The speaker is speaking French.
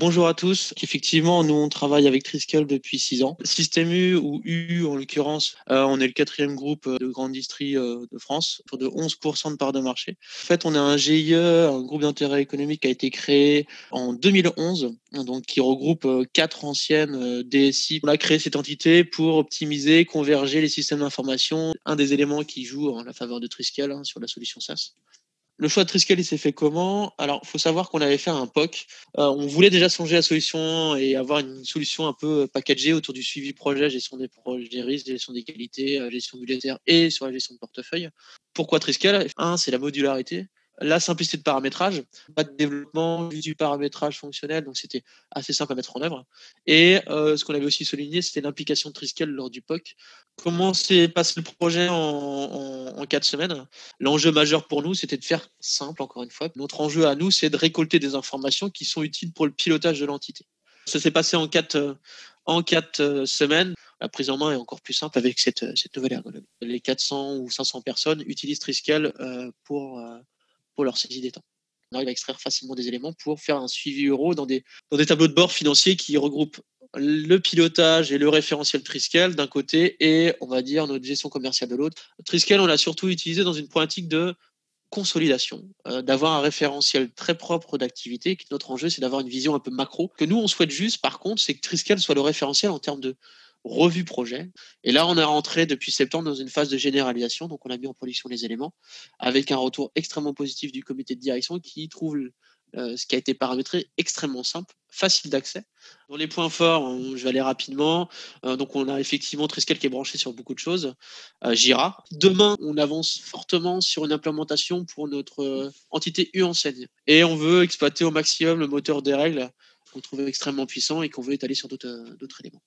Bonjour à tous. Effectivement, nous, on travaille avec Triskel depuis 6 ans. Système U ou U, en l'occurrence, on est le quatrième groupe de grande distrie de France, autour de 11% de part de marché. En fait, on a un GIE, un groupe d'intérêt économique qui a été créé en 2011, donc qui regroupe 4 anciennes DSI. On a créé cette entité pour optimiser, converger les systèmes d'information. Un des éléments qui joue en la faveur de Triskel sur la solution SaaS. Le choix de Triskel, il s'est fait comment? Alors, il faut savoir qu'on avait fait un POC. On voulait déjà songer à la solution et avoir une solution un peu packagée autour du suivi projet, gestion des projets, des risques, gestion des qualités, gestion budgétaire et sur la gestion de portefeuille. Pourquoi Triskel? Un, c'est la modularité. La simplicité de paramétrage, pas de développement, juste du paramétrage fonctionnel, donc c'était assez simple à mettre en œuvre. Et ce qu'on avait aussi souligné, c'était l'implication de Triskel lors du POC. Comment s'est passé le projet en 4 semaines? L'enjeu majeur pour nous, c'était de faire simple, encore une fois. Notre enjeu à nous, c'est de récolter des informations qui sont utiles pour le pilotage de l'entité. Ça s'est passé en quatre semaines. La prise en main est encore plus simple avec cette nouvelle ergonomie. Les 400 ou 500 personnes utilisent Triskel pour leur saisie des temps. On arrive à extraire facilement des éléments pour faire un suivi euro dans des tableaux de bord financiers qui regroupent le pilotage et le référentiel Triskel d'un côté et on va dire notre gestion commerciale de l'autre. Triskel, on l'a surtout utilisé dans une problématique de consolidation, d'avoir un référentiel très propre d'activité. Notre enjeu, c'est d'avoir une vision un peu macro. Que nous, on souhaite juste, par contre, c'est que Triskel soit le référentiel en termes de revue projet. Et là, on est rentré depuis septembre dans une phase de généralisation. Donc, on a mis en production les éléments avec un retour extrêmement positif du comité de direction qui trouve ce qui a été paramétré extrêmement simple, facile d'accès. Dans les points forts, je vais aller rapidement. Donc, on a effectivement Triskel qui est branché sur beaucoup de choses. Jira. Demain, on avance fortement sur une implémentation pour notre entité U-enseigne. Et on veut exploiter au maximum le moteur des règles qu'on trouve extrêmement puissant et qu'on veut étaler sur d'autres éléments.